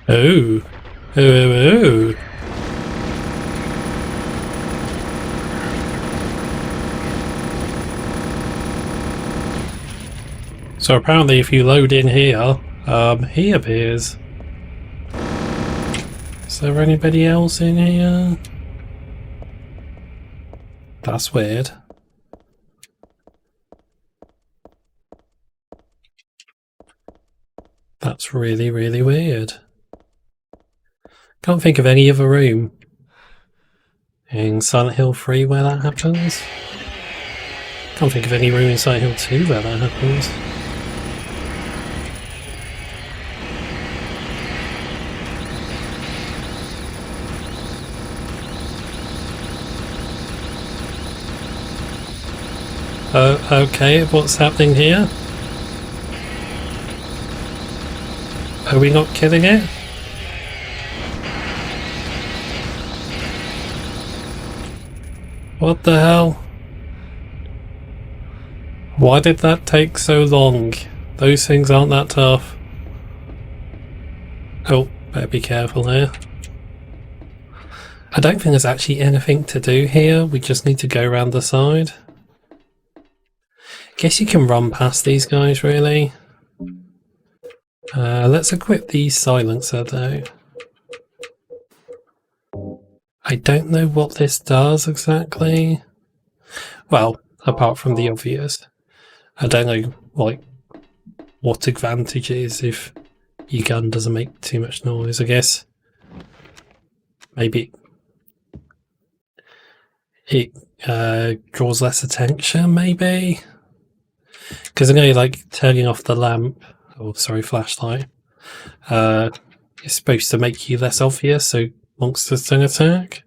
Oh. Oh, oh, oh. So apparently if you load in here, he appears. Is there anybody else in here? That's weird. That's really, really weird. Can't think of any other room in Silent Hill 3 where that happens. Can't think of any room in Silent Hill 2 where that happens. Okay, what's happening here? Are we not killing it? What the hell? Why did that take so long? Those things aren't that tough. Oh, better be careful here. I don't think there's actually anything to do here. We just need to go around the side. Guess you can run past these guys, really. Let's equip the silencer, though. I don't know what this does exactly. Well, apart from the obvious. I don't know, like, what advantage is if your gun doesn't make too much noise, I guess. Maybe it draws less attention, maybe? Because I know, like, turning off the lamp, oh, sorry, flashlight, it's supposed to make you less obvious, so monsters don't attack.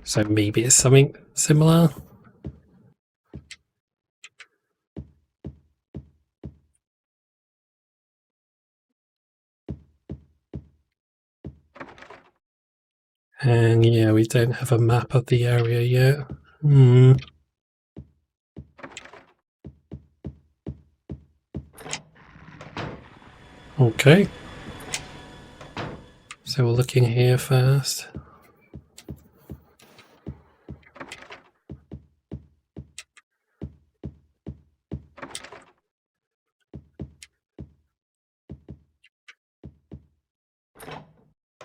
So maybe it's something similar. And yeah, we don't have a map of the area yet. Okay. So we're looking here first.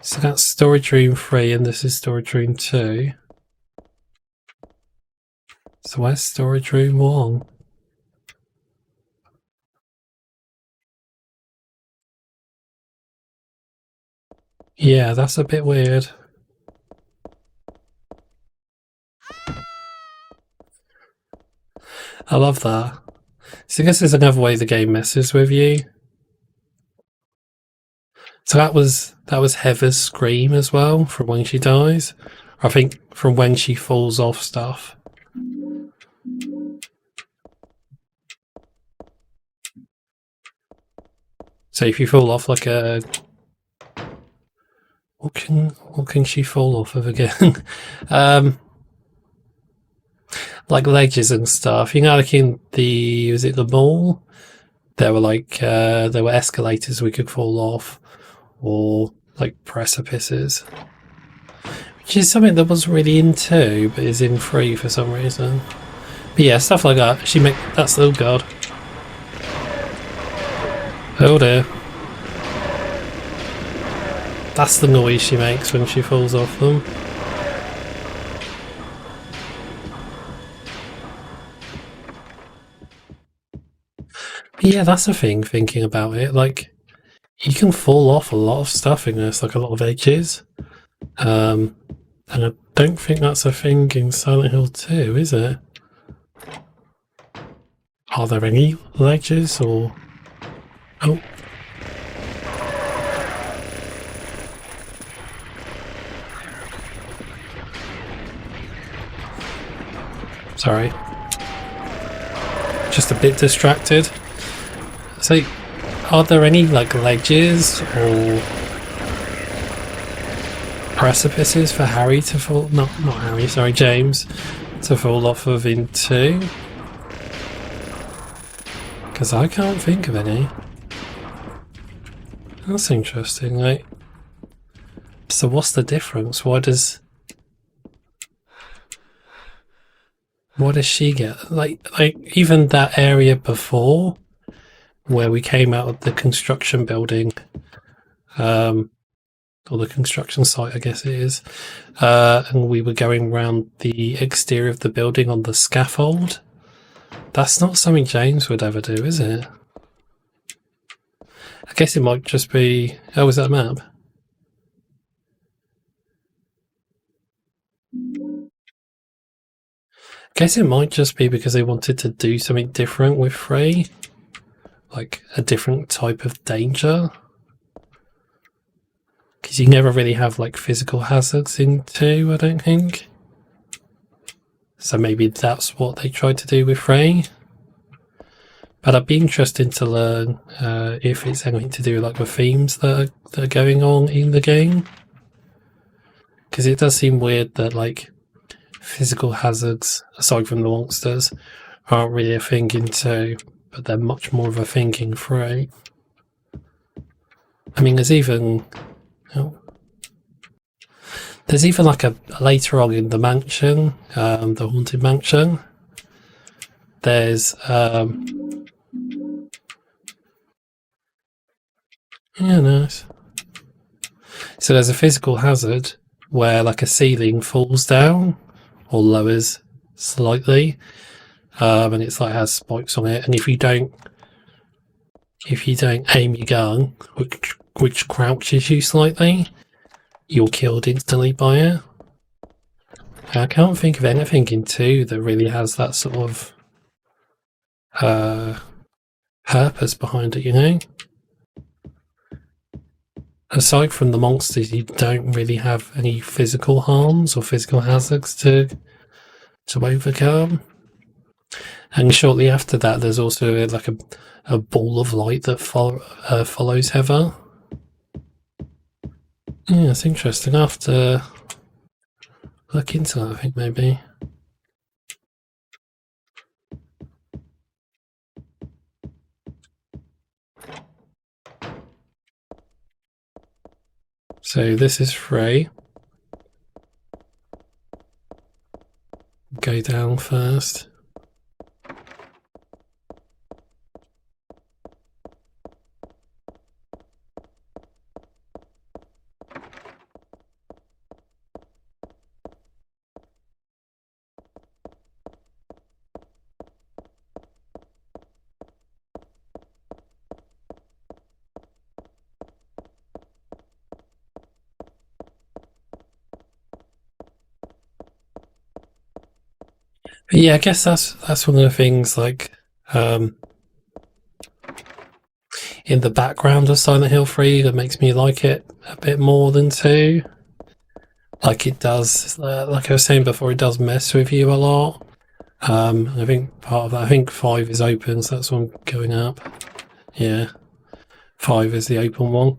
So that's storage room 3 and this is storage room 2. So where's storage room 1? Yeah, that's a bit weird. I love that. So I guess there's another way the game messes with you. So that was Heather's scream as well from when she dies. I think from when she falls off stuff. So if you fall off like a what can she fall off of again? Like ledges and stuff. You know, like in was it the mall? There were like there were escalators we could fall off, or like precipices, which is something that wasn't really in 2, but is in 3 for some reason. But yeah, stuff like that. That's oh god. Oh dear. That's the noise she makes when she falls off them. But yeah, that's the thing, thinking about it. Like, you can fall off a lot of stuff in this, like a lot of edges. And I don't think that's a thing in Silent Hill 2, is it? Are there any ledges or... Oh. Sorry. Just a bit distracted. So, are there any, like, ledges or precipices for Harry to fall... Not Harry, sorry, James. To fall off of in 2? Because I can't think of any. That's interesting, right? So what's the difference? Why does she get like even that area before where we came out of the construction building, or the construction site, I guess it is, and we were going around the exterior of the building on the scaffold. That's not something James would ever do, is it? I guess it might just be... Oh, is that a map? I guess it might just be because they wanted to do something different with Frey. Like a different type of danger. Because you never really have like physical hazards in 2, I don't think. So maybe that's what they tried to do with Frey. But I'd be interested to learn if it's anything to do with like the themes that are going on in the game. Because it does seem weird that like physical hazards, aside from the monsters, aren't really a thing in 2, but they're much more of a thing in 3. I mean, there's even like a later on in the mansion, the haunted mansion. There's yeah, nice. So there's a physical hazard where like a ceiling falls down or lowers slightly, and it's like has spikes on it, and if you don't aim your gun, which crouches you slightly, you're killed instantly by it. I can't think of anything in 2 that really has that sort of purpose behind it, you know? Aside from the monsters, you don't really have any physical harms or physical hazards to overcome. And shortly after that, there's also like a ball of light that follows Heather. Yeah, it's interesting. I'll have to look into that, I think, maybe. So this is Frey. Go down first. But yeah, I guess that's one of the things, like, in the background of Silent Hill 3 that makes me like it a bit more than 2. Like it does, like I was saying before, it does mess with you a lot. I think part of that, I think 5 is open, so that's one going up. Yeah, 5 is the open one.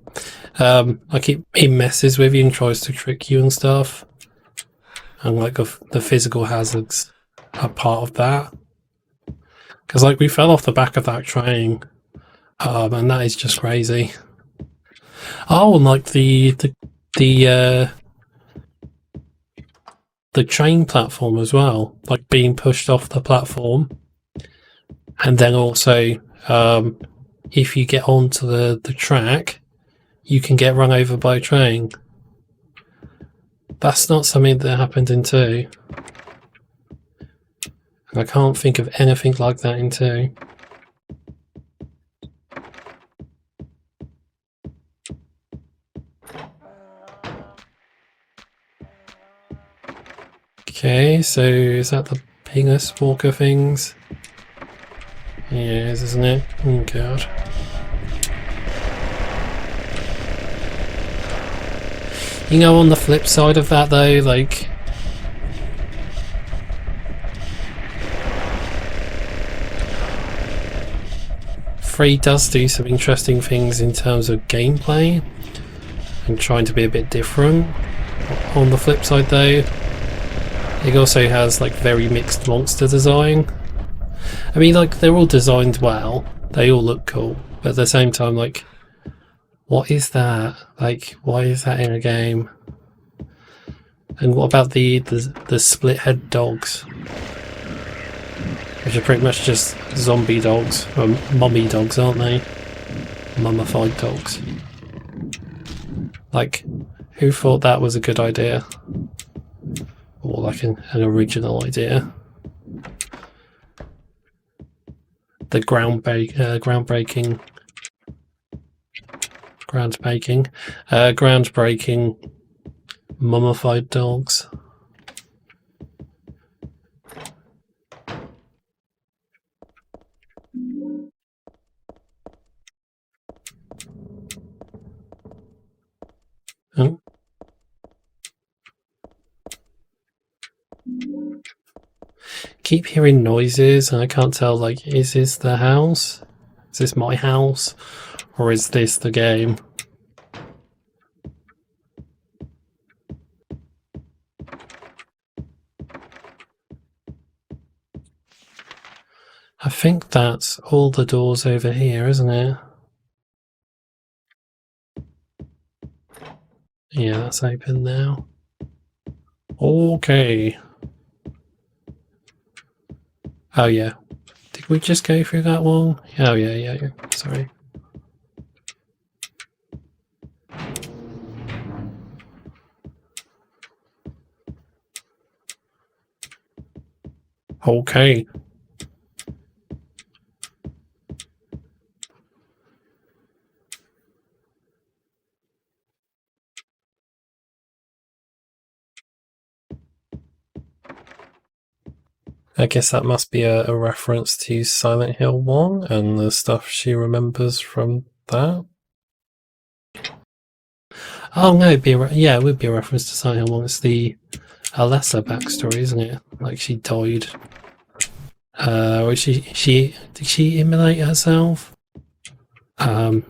Like it messes with you and tries to trick you and stuff. And like the physical hazards are part of that. Because like we fell off the back of that train, and that is just crazy. Oh, and like the train platform as well, like being pushed off the platform, and then also if you get onto the track, you can get run over by a train. That's not something that happened in 2. I can't think of anything like that in 2. Okay, so is that the Pingus Walker things? Yes, isn't it? Oh god. You know, on the flip side of that though, like, Free does do some interesting things in terms of gameplay and trying to be a bit different. On the flip side though, it also has like very mixed monster design. I mean, like, they're all designed well, they all look cool, but at the same time, like, What is that? Like, why is that in a game? And what about the split head dogs? Which are pretty much just zombie dogs, or mummy dogs, aren't they? Mummified dogs. Like, who thought that was a good idea? Or like an original idea? The groundbreaking mummified dogs. Oh. Keep hearing noises and I can't tell, like, is this the house? Is this my house? Or is this the game? I think that's all the doors over here, isn't it? Yeah, that's open now. Okay. Oh yeah. Did we just go through that one? Oh yeah. Sorry. Okay. I guess that must be a reference to Silent Hill 1 and the stuff she remembers from that. Oh no, it would be a reference to Silent Hill 1. It's the Alessa backstory, isn't it? Like she died. Or did she immolate herself? Or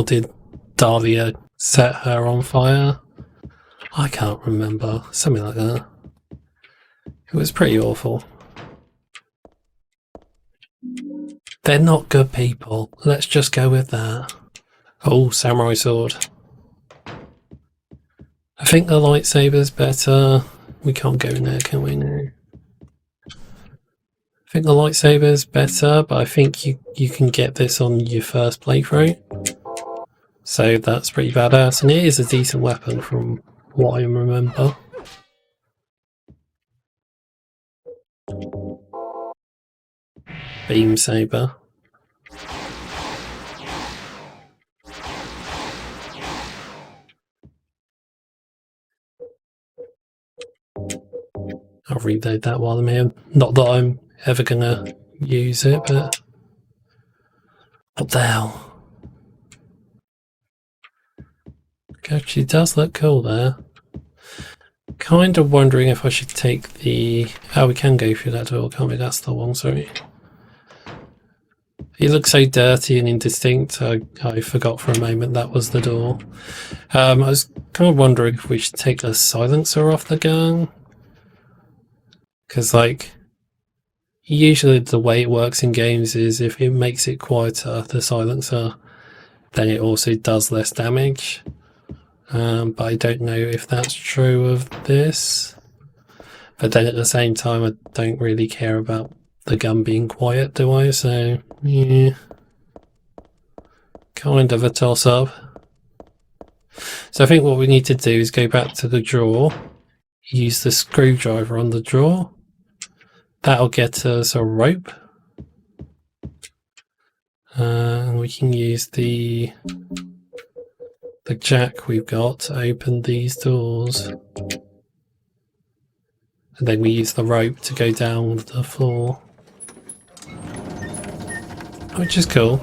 did Dahlia set her on fire? I can't remember. Something like that. It was pretty awful. They're not good people. Let's just go with that. Oh, samurai sword. I think the lightsaber's better. We can't go in there, can we? No. I think the lightsaber's better, but I think you can get this on your first playthrough. So that's pretty badass, and it is a decent weapon from what I remember. Beam saber. I'll reload that while I'm here. Not that I'm ever gonna use it, but what the hell? God, she does look cool there. Kind of wondering if I should take the... Oh, we can go through that door, can't we? That's the one, sorry. It looks so dirty and indistinct, I forgot for a moment that was the door. I was kind of wondering if we should take the silencer off the gun. Because, like, usually the way it works in games is if it makes it quieter, the silencer, then it also does less damage. But I don't know if that's true of this. But then at the same time, I don't really care about the gun being quiet, do I? So, yeah. Kind of a toss-up. So I think what we need to do is go back to the drawer, use the screwdriver on the drawer. That'll get us a rope. And we can use the jack we've got to open these doors. And then we use the rope to go down the floor. Which is cool.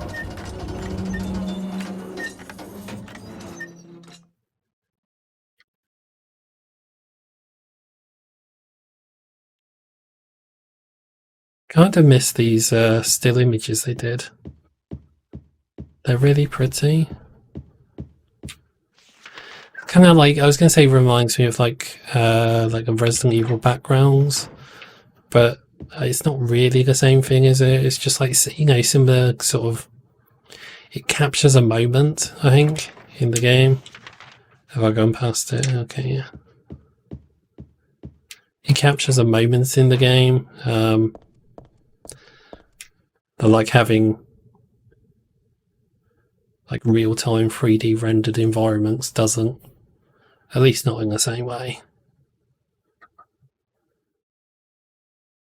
Kind of miss these still images they did. They're really pretty. Kind of like, I was going to say reminds me of like a Resident Evil backgrounds, but it's not really the same thing, is it? It's just like, you know, similar sort of it captures a moment, I think, in the game. Have I gone past it? Okay, yeah. It captures a moment in the game. They're like having like real-time 3D rendered environments doesn't. At least not in the same way.